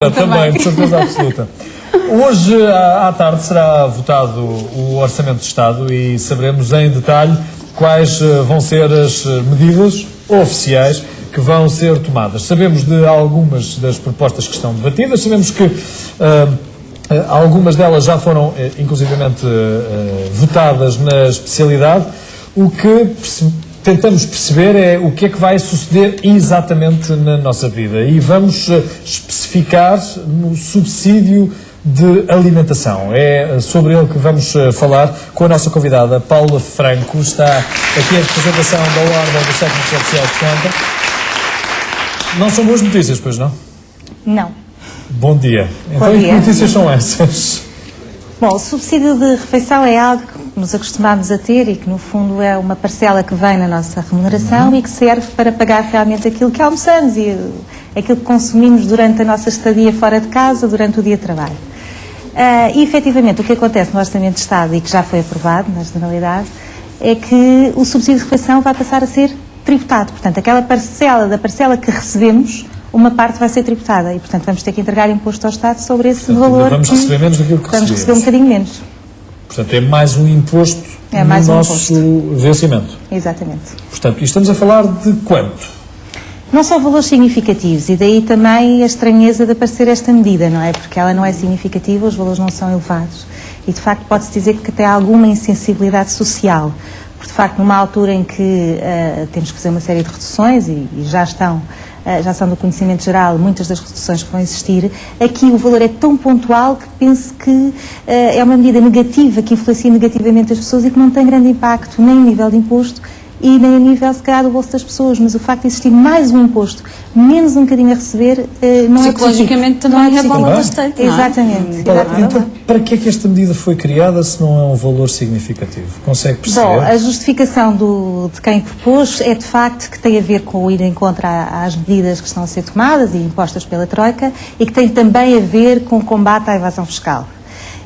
Também, de certeza absoluta. Hoje à tarde será votado o Orçamento de Estado e saberemos em detalhe quais vão ser as medidas oficiais que vão ser tomadas. Sabemos de algumas das propostas que estão debatidas, sabemos que algumas delas já foram inclusivamente votadas na especialidade. O que tentamos perceber é o que é que vai suceder exatamente na nossa vida e vamos especificar no subsídio de alimentação. É sobre ele que vamos falar com a nossa convidada Paula Franco. Está aqui a representação da Ordem dos Técnicos Oficiais de Conta. Não são boas notícias, pois não? Não. Bom dia. Então, que notícias são essas? Bom, o subsídio de refeição é algo que nos acostumamos a ter e que, no fundo, é uma parcela que vem na nossa remuneração e que serve para pagar realmente aquilo que almoçamos e aquilo que consumimos durante a nossa estadia fora de casa, durante o dia de trabalho. E, efetivamente, o que acontece no Orçamento de Estado e que já foi aprovado, na generalidade, é que o subsídio de refeição vai passar a ser tributado. Portanto, aquela parcela da parcela que recebemos, uma parte vai ser tributada e, portanto, vamos ter que entregar imposto ao Estado sobre esse valor. Vamos receber menos daquilo que recebemos. Vamos receber um bocadinho menos. Portanto, é mais um imposto no nosso vencimento. Exatamente. Portanto, e estamos a falar de quanto? Não são valores significativos e daí também a estranheza de aparecer esta medida, não é? Porque ela não é significativa, os valores não são elevados e, de facto, pode-se dizer que tem alguma insensibilidade social. Porque, de facto, numa altura em que temos que fazer uma série de reduções e já são do conhecimento geral muitas das reduções que vão existir, aqui o valor é tão pontual que penso que é uma medida negativa, que influencia negativamente as pessoas e que não tem grande impacto nem a nível de imposto e nem a nível, se calhar, do bolso das pessoas. Mas o facto de existir mais um imposto, menos um bocadinho a receber, não é psicologicamente também abala bastante. Exatamente. Então, para que é que esta medida foi criada se não é um valor significativo? Consegue perceber? Bom, a justificação de quem propôs é de facto que tem a ver com o ir em contra às medidas que estão a ser tomadas e impostas pela Troika e que tem também a ver com o combate à evasão fiscal.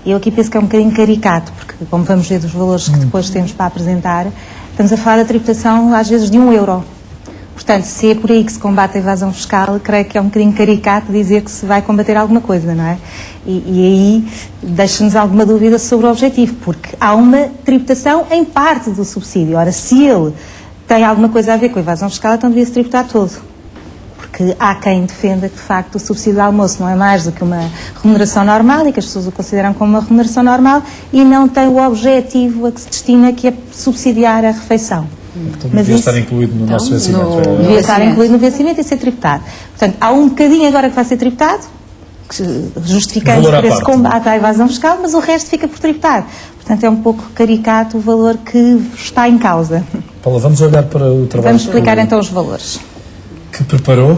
Eu aqui penso que é um bocadinho caricato, porque como vamos ver dos valores que depois temos para apresentar, estamos a falar da tributação às vezes de €1. Portanto, se é por aí que se combate a evasão fiscal, creio que é um bocadinho caricato dizer que se vai combater alguma coisa, não é? E aí deixa-nos alguma dúvida sobre o objetivo, porque há uma tributação em parte do subsídio. Ora, se ele tem alguma coisa a ver com a evasão fiscal, então devia-se tributar todo. Porque há quem defenda que, de facto, o subsídio de almoço não é mais do que uma remuneração normal e que as pessoas o consideram como uma remuneração normal e não tem o objetivo a que se destina, que é subsidiar a refeição. Então, devia estar incluído no nosso vencimento. Devia estar incluído no vencimento e ser tributado. Portanto, há um bocadinho agora que vai ser tributado, justificando por esse combate à evasão fiscal, mas o resto fica por tributar. Portanto, é um pouco caricato o valor que está em causa. Paula, vamos olhar para o trabalho. Vamos explicar então os valores. Que preparou.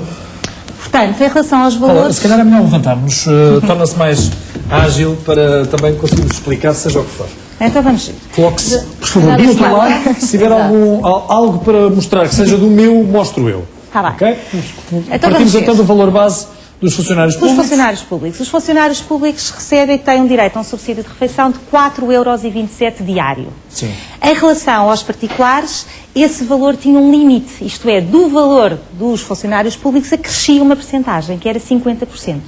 Portanto, em relação aos valores... Paula, se calhar é melhor levantarmos, torna-se mais ágil para também conseguirmos explicar, seja o que for. Então vamos ver. Coloque-se, por favor, do outro lado. Se tiver algo para mostrar que seja do meu, mostro eu. Está bem. Ok? Então partimos então do valor base dos funcionários públicos. Os funcionários públicos recebem e têm direito a um subsídio de refeição de €4,27 diário. Sim. Em relação aos particulares, esse valor tinha um limite, isto é, do valor dos funcionários públicos acrescia uma percentagem, que era 50%.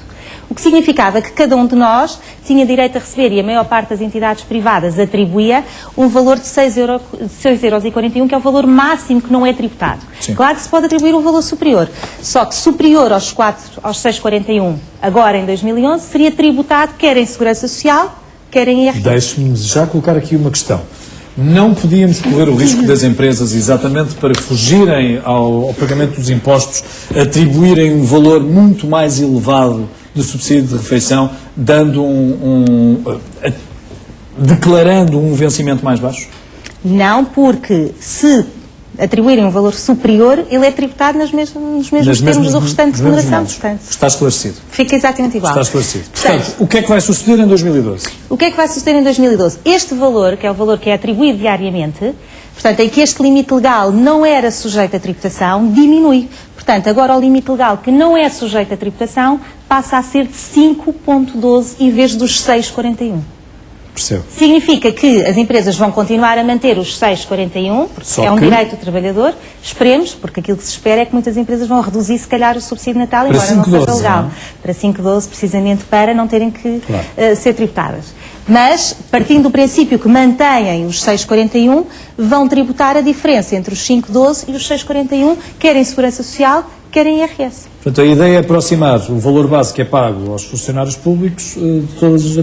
O que significava que cada um de nós tinha direito a receber, e a maior parte das entidades privadas atribuía, um valor de €6,41, que é o valor máximo que não é tributado. Sim. Claro que se pode atribuir um valor superior, só que superior aos 6,41, agora em 2011, seria tributado quer em Segurança Social, quer em IRS. Deixe-me já colocar aqui uma questão. Não podíamos correr o risco das empresas, exatamente para fugirem ao pagamento dos impostos, atribuírem um valor muito mais elevado do subsídio de refeição, dando declarando um vencimento mais baixo? Não, porque se atribuírem um valor superior, ele é tributado nos mesmos termos do restante de remuneração. Está esclarecido. Fica exatamente igual. Está esclarecido. Portanto, o que é que vai suceder em 2012? O que é que vai suceder em 2012? Este valor, que é o valor que é atribuído diariamente, portanto, em que este limite legal não era sujeito à tributação, diminui. Portanto, agora o limite legal que não é sujeito à tributação passa a ser de 5,12 em vez dos 6,41. Percebo. Significa que as empresas vão continuar a manter os 6,41, porque é um direito do trabalhador. Esperemos, porque aquilo que se espera é que muitas empresas vão reduzir, se calhar, o subsídio de Natal, embora não seja legal. Para 5,12, precisamente para não terem que ser tributadas. Mas, partindo do princípio que mantêm os 6,41, vão tributar a diferença entre os 5,12 e os 6,41, quer em Segurança Social, quer em IRS. Portanto, a ideia é aproximar o valor base que é pago aos funcionários públicos de todas as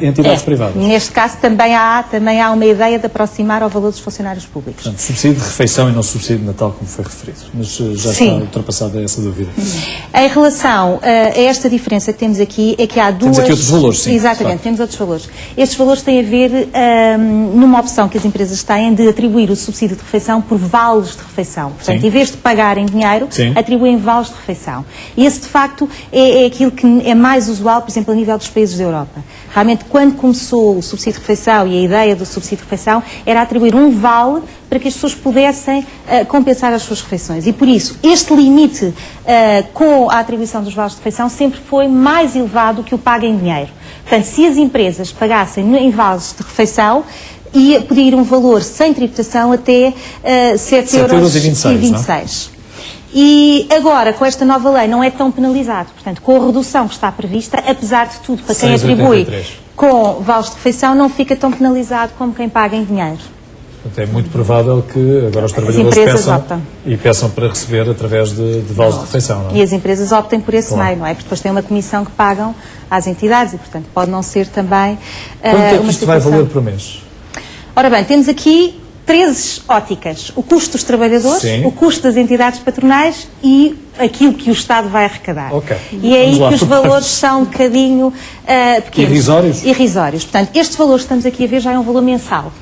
entidades privadas. Neste caso, também há uma ideia de aproximar ao valor dos funcionários públicos. Portanto, subsídio de refeição e não subsídio de Natal, como foi referido. Mas já está ultrapassada essa dúvida. Em relação a esta diferença que temos aqui, é que há duas... Temos aqui outros valores, sim. Exatamente, temos outros valores. Estes valores têm a ver numa opção que as empresas têm de atribuir o subsídio de refeição por vales de refeição. Portanto, em vez de pagar em dinheiro, atribuem vales de refeição. E esse, de facto, é aquilo que é mais usual, por exemplo, a nível dos países da Europa. Realmente, quando começou o subsídio de refeição e a ideia do subsídio de refeição era atribuir um vale para que as pessoas pudessem compensar as suas refeições. E, por isso, este limite com a atribuição dos vales de refeição sempre foi mais elevado que o pago em dinheiro. Portanto, se as empresas pagassem em vales de refeição, podia ir um valor sem tributação até 7,26 €. E agora, com esta nova lei, não é tão penalizado. Portanto, com a redução que está prevista, apesar de tudo, para quem atribui com vales de refeição, não fica tão penalizado como quem paga em dinheiro. Portanto, é muito provável que agora os trabalhadores peçam para receber através de vales de refeição, não é? E as empresas optem por esse meio, não é? Porque depois tem uma comissão que pagam às entidades e, portanto, pode não ser também quanto é que isto vai valer por mês? Ora bem, temos aqui 13 óticas. O custo dos trabalhadores, o custo das entidades patronais e aquilo que o Estado vai arrecadar. E é aí que os valores são um bocadinho pequenos. Irrisórios? Irrisórios. Portanto, este valor que estamos aqui a ver já é um valor mensal.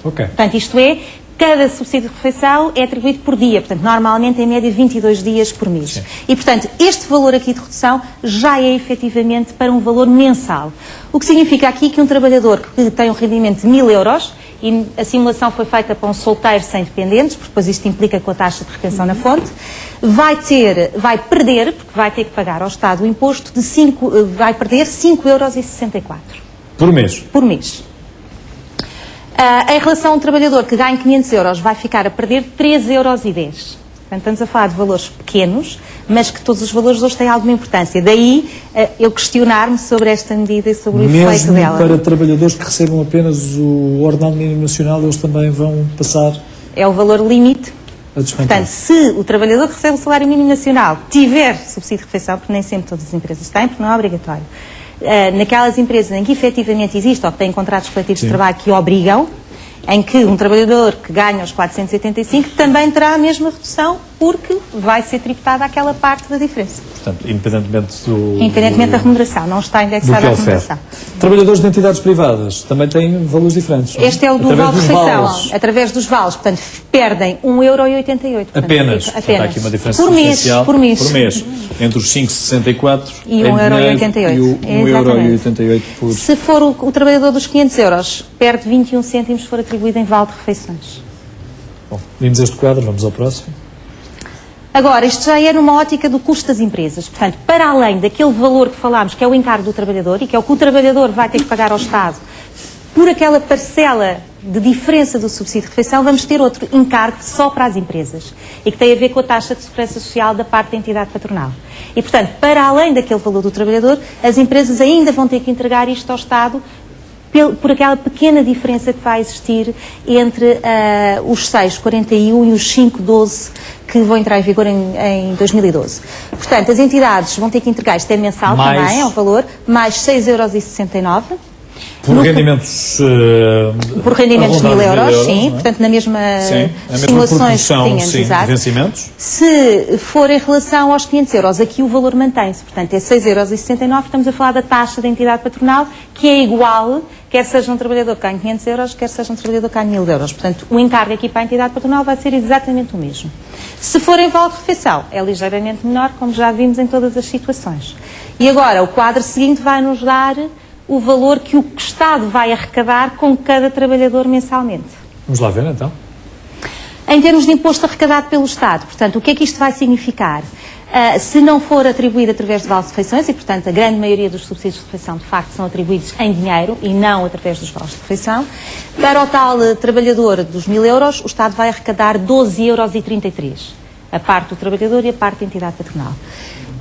Portanto, isto é, cada subsídio de refeição é atribuído por dia. Portanto, normalmente, em média, 22 dias por mês. E, portanto, este valor aqui de redução já é efetivamente para um valor mensal. O que significa aqui que um trabalhador que tem um rendimento de 1.000 €, e a simulação foi feita para um solteiro sem dependentes, porque depois isto implica com a taxa de retenção na fonte, vai perder, porque vai ter que pagar ao Estado o imposto, vai perder 5,64 € por mês. Por mês. Em relação a um trabalhador que ganha 500 €, vai ficar a perder 13,10 €. Portanto, estamos a falar de valores pequenos, mas que todos os valores hoje têm alguma importância. Daí eu questionar-me sobre esta medida e sobre o efeito dela. Mesmo para trabalhadores que recebam apenas o ordenado mínimo nacional, eles também vão passar... É o valor limite. A descontar. Portanto, se o trabalhador que recebe o salário mínimo nacional tiver subsídio de refeição, porque nem sempre todas as empresas têm, porque não é obrigatório, naquelas empresas em que efetivamente existe ou que têm contratos coletivos de trabalho que obrigam, em que um trabalhador que ganha os 485 também terá a mesma redução, porque vai ser tributada aquela parte da diferença. Portanto, independentemente da remuneração, não está indexada à remuneração. Trabalhadores de entidades privadas também têm valores diferentes. Não? Este é o do vale de refeição, através dos vales, portanto, perdem 1,88 €. Apenas. Há aqui uma diferença substancial por mês. Entre os 5,64 e 1,88 €. Por... Se for o trabalhador dos 500 €, perde 21 cêntimos se for atribuído em vale de refeições. Bom, vimos este quadro, vamos ao próximo. Agora, isto já é numa ótica do custo das empresas. Portanto, para além daquele valor que falámos, que é o encargo do trabalhador, e que é o que o trabalhador vai ter que pagar ao Estado, por aquela parcela de diferença do subsídio de refeição, vamos ter outro encargo só para as empresas, e que tem a ver com a taxa de segurança social da parte da entidade patronal. E, portanto, para além daquele valor do trabalhador, as empresas ainda vão ter que entregar isto ao Estado por aquela pequena diferença que vai existir entre os 6,41 e os 5,12 que vão entrar em vigor em 2012. Portanto, as entidades vão ter que entregar, isto é mensal também, é um valor, mais 6,69 €. Por rendimentos... por rendimentos de 1.000 €, sim. Portanto, na mesma simulações que tínhamos, de vencimentos. Se for em relação aos 500 €, aqui o valor mantém-se. Portanto, é 6,69 €. Estamos a falar da taxa da entidade patronal, que é igual, quer seja um trabalhador que ganhe 500 €, quer seja um trabalhador que ganhe 1.000 €. Portanto, o encargo aqui para a entidade patronal vai ser exatamente o mesmo. Se for em vale de refeição, é ligeiramente menor, como já vimos em todas as situações. E agora, o quadro seguinte vai nos dar o valor que o Estado vai arrecadar com cada trabalhador mensalmente. Vamos lá ver, então. Em termos de imposto arrecadado pelo Estado, portanto, o que é que isto vai significar? Se não for atribuído através de vales de refeições, e portanto a grande maioria dos subsídios de refeição de facto são atribuídos em dinheiro e não através dos vales de refeição, para o tal trabalhador dos 1.000 euros, o Estado vai arrecadar 12,33 euros, a parte do trabalhador e a parte da entidade patronal.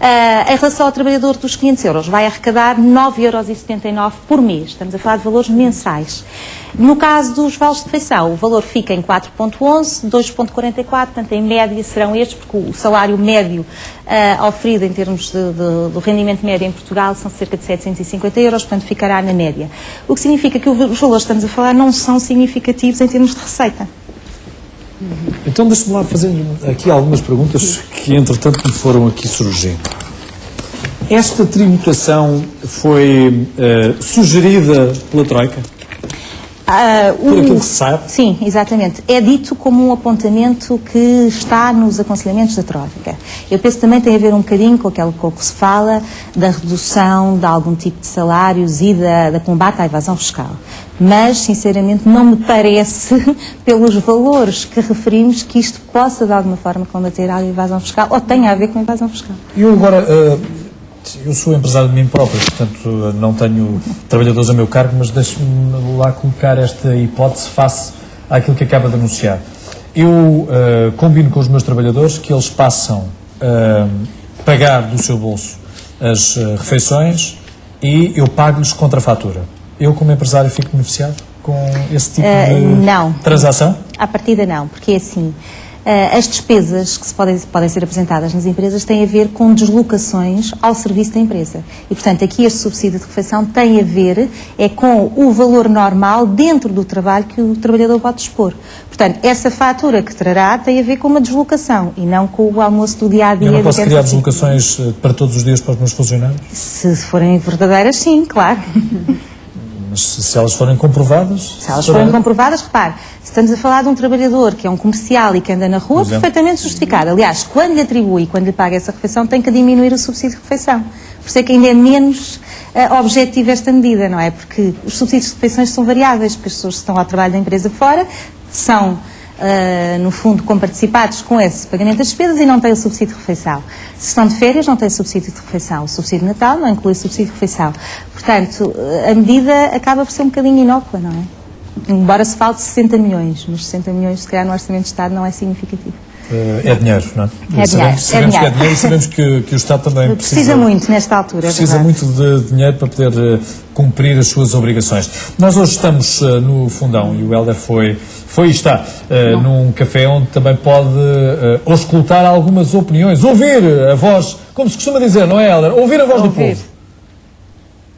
Em relação ao trabalhador dos 500 euros, vai arrecadar 9,79 euros por mês. Estamos a falar de valores mensais. No caso dos vales de refeição, o valor fica em 4,11, 2,44, portanto, em média serão estes, porque o salário médio oferido em termos do rendimento médio em Portugal são cerca de 750 euros, portanto, ficará na média. O que significa que os valores que estamos a falar não são significativos em termos de receita. Então deixe-me lá fazer aqui algumas perguntas que entretanto me foram aqui surgindo. Esta tributação foi sugerida pela Troika? Por aquilo que se sabe? Sim, exatamente. É dito como um apontamento que está nos aconselhamentos da Troika. Eu penso que também tem a ver um bocadinho com aquilo que se fala da redução de algum tipo de salários e da combate à evasão fiscal. Mas, sinceramente, não me parece, pelos valores que referimos, que isto possa, de alguma forma, combater a evasão fiscal ou tenha a ver com a evasão fiscal. Eu agora, eu sou empresário de mim próprio, portanto não tenho trabalhadores a meu cargo, mas deixe-me lá colocar esta hipótese face àquilo que acaba de anunciar. Eu combino com os meus trabalhadores que eles passam a pagar do seu bolso as refeições e eu pago-lhes contra a fatura. Eu, como empresário, fico beneficiado com esse tipo de transação? À partida não, porque é assim, as despesas que podem ser apresentadas nas empresas têm a ver com deslocações ao serviço da empresa. E, portanto, aqui este subsídio de refeição tem a ver com o valor normal dentro do trabalho que o trabalhador pode dispor. Portanto, essa fatura que trará tem a ver com uma deslocação e não com o almoço do dia-a-dia. Eu não posso criar deslocações para todos os dias para os meus funcionários? Se forem verdadeiras, sim, claro. Mas se elas forem comprovadas... Se elas forem comprovadas, repare, se estamos a falar de um trabalhador que é um comercial e que anda na rua, perfeitamente justificado. Aliás, quando lhe atribui e quando lhe paga essa refeição, tem que diminuir o subsídio de refeição. Por isso é que ainda é menos objetivo esta medida, não é? Porque os subsídios de refeições são variáveis, porque as pessoas que estão ao trabalho da empresa fora são... no fundo, comparticipados com esse pagamento das despesas e não têm o subsídio de refeição. Se estão de férias, não têm o subsídio de refeição. O subsídio de Natal não inclui o subsídio de refeição. Portanto, a medida acaba por ser um bocadinho inócua, não é? Embora se fale de 60 milhões, mas 60 milhões, se calhar, no Orçamento de Estado não é significativo. É dinheiro, não é? É dinheiro. Sabemos que é dinheiro e sabemos que o Estado também precisa muito nesta altura. Precisa muito de dinheiro para poder cumprir as suas obrigações. Nós hoje estamos no Fundão e o Hélder foi e está num café onde também pode auscultar algumas opiniões, ouvir a voz, como se costuma dizer, não é, Hélder? Ouvir a voz do povo.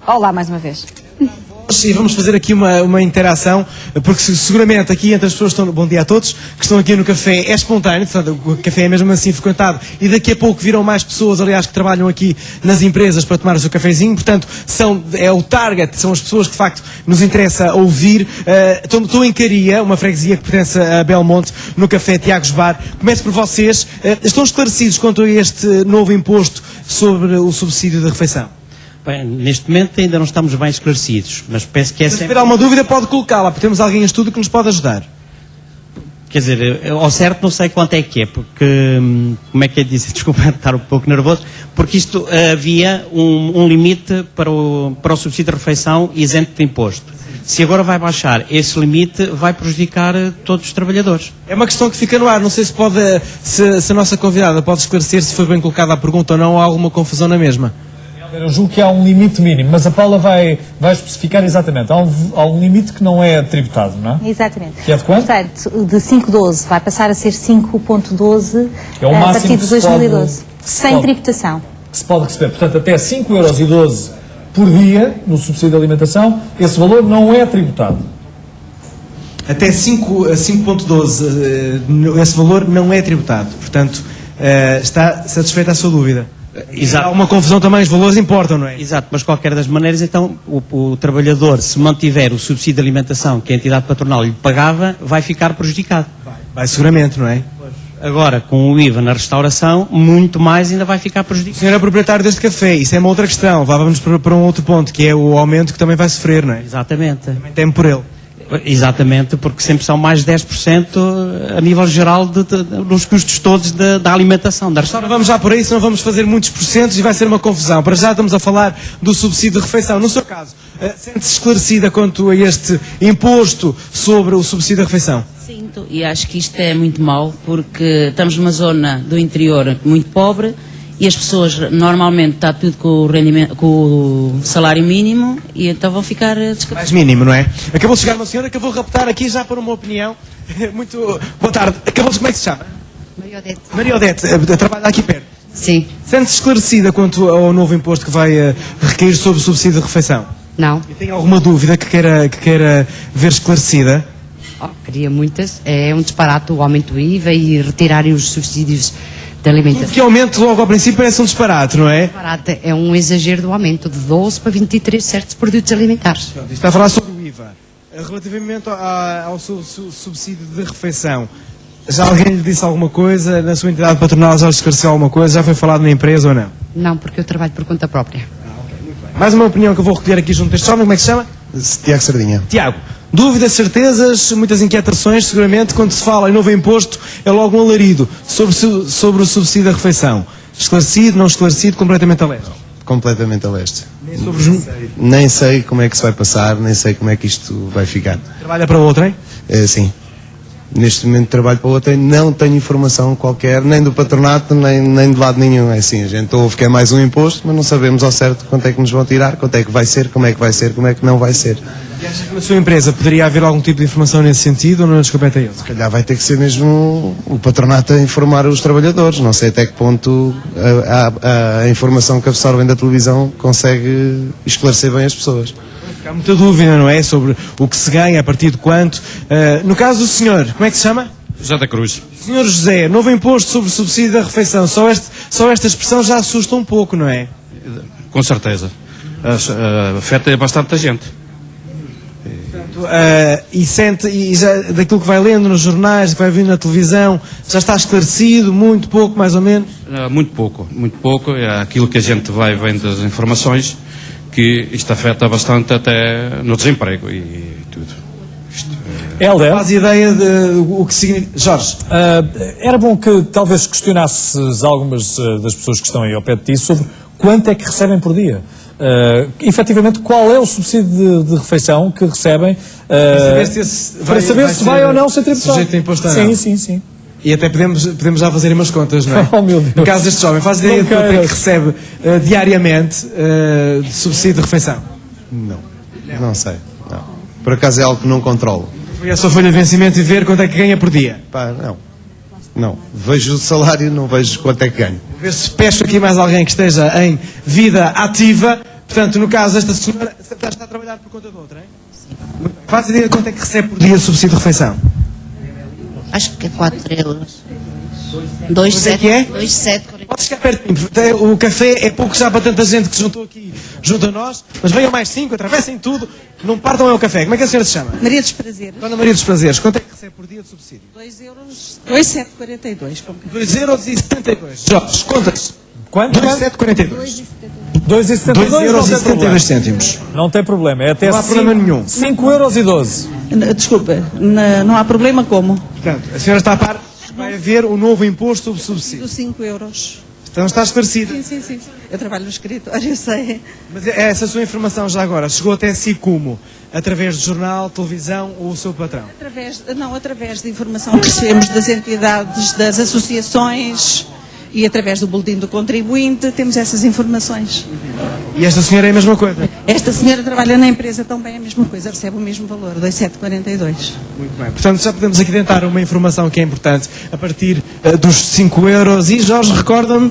Olá, mais uma vez. E vamos fazer aqui uma interação, porque seguramente aqui entre as pessoas que estão, bom dia a todos, que estão aqui no café é espontâneo, portanto, o café é mesmo assim frequentado e daqui a pouco virão mais pessoas, aliás, que trabalham aqui nas empresas para tomar o seu cafezinho, portanto, é o target, são as pessoas que de facto nos interessa ouvir. Estou em Caria, uma freguesia que pertence a Belmonte, no café Tiagos Bar. Começo por vocês, estão esclarecidos quanto a este novo imposto sobre o subsídio de refeição? Bem, neste momento ainda não estamos bem esclarecidos, mas penso que é sempre... Se tiver alguma dúvida pode colocá-la, porque temos alguém em estudo que nos pode ajudar. Quer dizer, ao certo não sei quanto é que é, porque, como é que é dizer, desculpa estar um pouco nervoso, porque isto havia um limite para o subsídio de refeição isento de imposto. Se agora vai baixar esse limite, vai prejudicar todos os trabalhadores. É uma questão que fica no ar, não sei se a nossa convidada pode esclarecer se foi bem colocada a pergunta ou não, ou há alguma confusão na mesma. Eu julgo que há um limite mínimo, mas a Paula vai especificar exatamente. Há um limite que não é tributado, não é? Exatamente. Que é de quanto? Portanto, de 5,12 vai passar a ser 5,12 a partir de 2012. Sem tributação. Que se pode receber. Portanto, até 5,12 € por dia no subsídio de alimentação, esse valor não é tributado. Até 5,12 esse valor não é tributado. Portanto, está satisfeita a sua dúvida? Exato. Há uma confusão também, os valores importam, não é? Exato, mas de qualquer das maneiras, então, o trabalhador, se mantiver o subsídio de alimentação que a entidade patronal lhe pagava, vai ficar prejudicado. Vai seguramente, não é? Agora, com o IVA na restauração, muito mais ainda vai ficar prejudicado. O senhor é proprietário deste café, isso é uma outra questão, vamos para um outro ponto, que é o aumento que também vai sofrer, não é? Exatamente. Também teme por ele. Exatamente, porque sempre são mais 10% a nível geral dos custos todos da alimentação. Da Agora vamos já por aí, senão vamos fazer muitos porcentos e vai ser uma confusão. Para já estamos a falar do subsídio de refeição. No seu caso, sente-se esclarecida quanto a este imposto sobre o subsídio de refeição? Sinto, e acho que isto é muito mau, porque estamos numa zona do interior muito pobre e as pessoas normalmente está tudo com o, rendimento, com o salário mínimo e então vão ficar descartadas. Mais mínimo, não é? Acabou de chegar uma senhora que eu vou raptar aqui já para uma opinião. Muito boa tarde. Acabou de, como é que se chama? Maria Odete. Maria Odete, trabalha aqui perto. Sim. Sente-se esclarecida quanto ao novo imposto que vai recair sobre o subsídio de refeição? Não. E tem alguma dúvida que queira ver esclarecida? Oh, queria muitas. É um disparate o aumento do IVA e retirarem os subsídios de alimentação. Que aumento logo ao princípio parece um disparate, não é? Disparate é um exagero do aumento de 12 para 23 certos produtos alimentares. Isto está a falar sobre o IVA. Relativamente ao subsídio de refeição, já alguém lhe disse alguma coisa? Na sua entidade patronal já lhe esclareceu alguma coisa? Já foi falado na empresa ou não? Não, porque eu trabalho por conta própria. Mais uma opinião que eu vou recolher aqui junto deste jovem, como é que se chama? Tiago Sardinha. Tiago, dúvidas, certezas, muitas inquietações, seguramente, quando se fala em novo imposto, é logo um alarido sobre o subsídio da refeição. Esclarecido, não esclarecido, completamente a leste. Completamente a leste. Sobre Nem sei como é que se vai passar, nem sei como é que isto vai ficar. Trabalha para outra, hein? Sim. Neste momento trabalho para outra e não tenho informação qualquer, nem do patronato, nem de lado nenhum. É assim, a gente ouve que é mais um imposto, mas não sabemos ao certo quanto é que nos vão tirar, quanto é que vai ser, como é que vai ser, como é que não vai ser. E acha que na sua empresa poderia haver algum tipo de informação nesse sentido ou não nos compete a eles? Se calhar vai ter que ser mesmo o patronato a informar os trabalhadores. Não sei até que ponto a informação que absorvem da televisão consegue esclarecer bem as pessoas. Há muita dúvida, não é? Sobre o que se ganha, a partir de quanto. No caso do senhor, como é que se chama? José da Cruz. Senhor José, novo imposto sobre o subsídio da refeição. Só esta expressão já assusta um pouco, não é? Com certeza. Afeta bastante a gente. E sente, e já daquilo que vai lendo nos jornais, que vai vendo na televisão, já está esclarecido, muito pouco, mais ou menos? Muito pouco. É aquilo que a gente vai vendo das informações, que isto afeta bastante até no desemprego e tudo. Helder, Faz ideia de o que significa. Jorge, era bom que talvez questionasses algumas das pessoas que estão aí ao pé de ti sobre quanto é que recebem por dia. Efetivamente, qual é o subsídio de refeição que recebem para saber se vai ou não ser tributado. Sujeito a imposto ou não. Sim. E até podemos já fazer umas contas, não é? Oh, meu Deus. No caso deste jovem, faz ideia de quanto é que recebe diariamente de subsídio de refeição? Não sei. Não. Por acaso é algo que não controlo. Foi a sua folha de vencimento e ver quanto é que ganha por dia. Pá, não. Vejo o salário, não vejo quanto é que ganho. Ver se peço aqui mais alguém que esteja em vida ativa. Portanto, no caso desta senhora, está a trabalhar por conta de outra, hein? Sim. Faz ideia de quanto é que recebe por dia de subsídio de refeição? Acho que é 4 euros. Quanto é que é? 2,7. Pode chegar perto de mim. O café é pouco já para tanta gente que se juntou aqui junto a nós, mas venham mais 5, atravessem tudo, não partam é o café. Como é que a senhora se chama? Maria dos Prazeres. Dona Maria dos Prazeres, quanto é que recebe por dia de subsídio? 2,742. 2,72 euros. Jorge, contas. Quanto? 2,742. 2,72 cêntimos. Não tem problema, é até Não há problema nenhum. 5,12 €. Desculpa, não há problema como? Portanto, a senhora está a par, vai haver o novo imposto sobre subsídio. Dos 5 euros. Então está esclarecido. Sim. Eu trabalho no escritório, eu sei. Mas essa sua informação já agora chegou até si como? Através do jornal, televisão ou o seu patrão? Através de informação que recebemos das entidades, das associações e através do boletim do contribuinte, temos essas informações. E esta senhora é a mesma coisa? Esta senhora trabalha na empresa também, é a mesma coisa, recebe o mesmo valor, 2,742. Muito bem. Portanto, já podemos aqui tentar uma informação que é importante a partir dos 5 euros. E Jorge, recorda-me?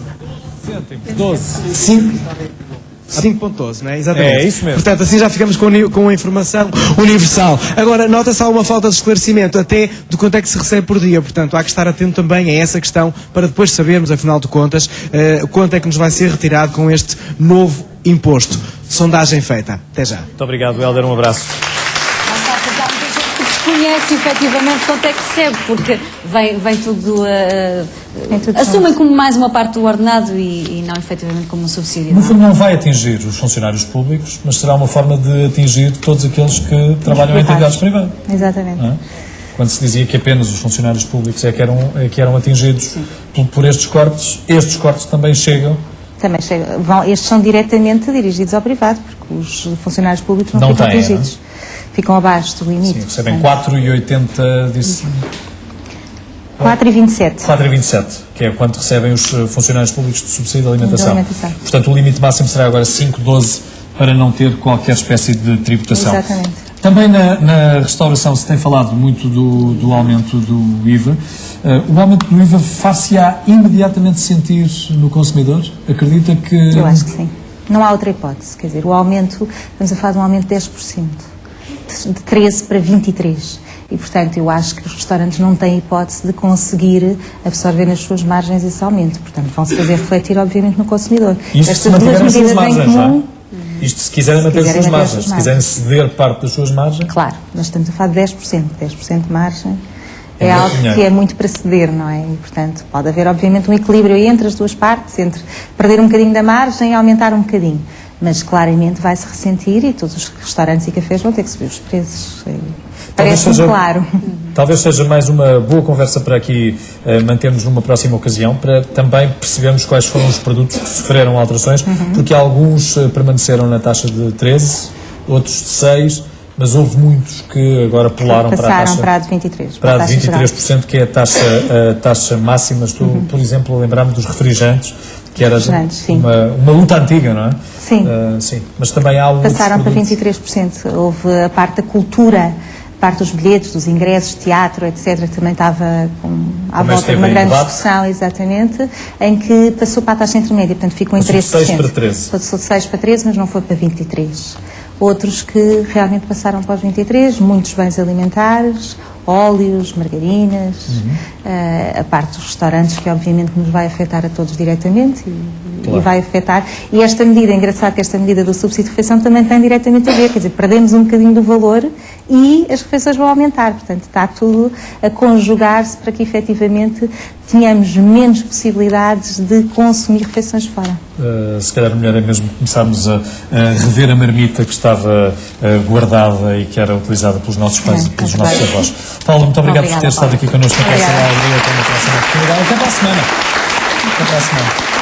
5,12, não é? Exatamente. É isso mesmo. Portanto, assim já ficamos com a informação universal. Agora, nota-se alguma falta de esclarecimento até de quanto é que se recebe por dia. Portanto, há que estar atento também a essa questão para depois sabermos, afinal de contas, quanto é que nos vai ser retirado com este novo imposto. Sondagem feita. Até já. Muito obrigado, Helder. Um abraço. Desconhece saber-se efetivamente quanto é que recebe, porque vem tudo. Assumem como mais uma parte do ordenado e não efetivamente como um subsídio. No fundo, não vai atingir os funcionários públicos, mas será uma forma de atingir todos aqueles que trabalham em entidades privadas. Exatamente. Não é? Quando se dizia que apenas os funcionários públicos é que eram atingidos por estes cortes também chegam. Também estes são diretamente dirigidos ao privado, porque os funcionários públicos não ficam atingidos. Não? Ficam abaixo do limite. Sim, recebem 4,80, disse... 4,27. 4,27, que é quanto recebem os funcionários públicos de subsídio de alimentação. Portanto, o limite máximo será agora 5,12 para não ter qualquer espécie de tributação. Exatamente. Também na restauração se tem falado muito do aumento do IVA. O aumento do IVA far-se-á imediatamente sentir no consumidor? Acredita que... Eu acho que sim. Não há outra hipótese. Quer dizer, o aumento, estamos a falar de um aumento de 10%, de 13% para 23%. E, portanto, eu acho que os restaurantes não têm hipótese de conseguir absorver nas suas margens esse aumento. Portanto, vão-se fazer refletir, obviamente, no consumidor. Isto estas duas medidas em comum... Isto se quiserem manter as suas margens, se quiserem ceder parte das suas margens... Claro, nós estamos a falar de 10%. 10% de margem é algo que é muito para ceder, não é? E, portanto, pode haver, obviamente, um equilíbrio entre as duas partes, entre perder um bocadinho da margem e aumentar um bocadinho. Mas, claramente, vai-se ressentir e todos os restaurantes e cafés vão ter que subir os preços. Parece-me claro. Talvez seja mais uma boa conversa para aqui mantermos numa próxima ocasião, para também percebermos quais foram os produtos que sofreram alterações, porque alguns permaneceram na taxa de 13, outros de 6, mas houve muitos que agora pularam para a de 23%. Para a de 23%, que é a taxa máxima. Estou, por exemplo, a lembrar-me dos refrigerantes, que era uma luta antiga, não é? Sim. Sim. Mas também há outros passaram produtos. Para 23%. Houve a parte da cultura, a parte dos bilhetes, dos ingressos, teatro, etc., que também estava à volta de uma grande discussão, exatamente, em que passou para a taxa intermédia, portanto ficou em 13%. Passou de 6 para 13. Passou de 6 para 13, mas não foi para 23%. Outros que realmente passaram para os 23%, muitos bens alimentares, óleos, margarinas, a parte dos restaurantes, que obviamente nos vai afetar a todos diretamente e vai afetar. E esta medida, é engraçado que esta medida do subsídio de refeição também tem diretamente a ver, quer dizer, perdemos um bocadinho do valor e as refeições vão aumentar. Portanto, está tudo a conjugar-se para que efetivamente tenhamos menos possibilidades de consumir refeições fora. Se calhar melhor é mesmo começarmos a rever a marmita que estava guardada e que era utilizada pelos nossos pais e pelos nossos avós. Paulo, muito obrigado por ter estado aqui connosco na Praça da Alegria. Até uma próxima oportunidade. Até para a semana.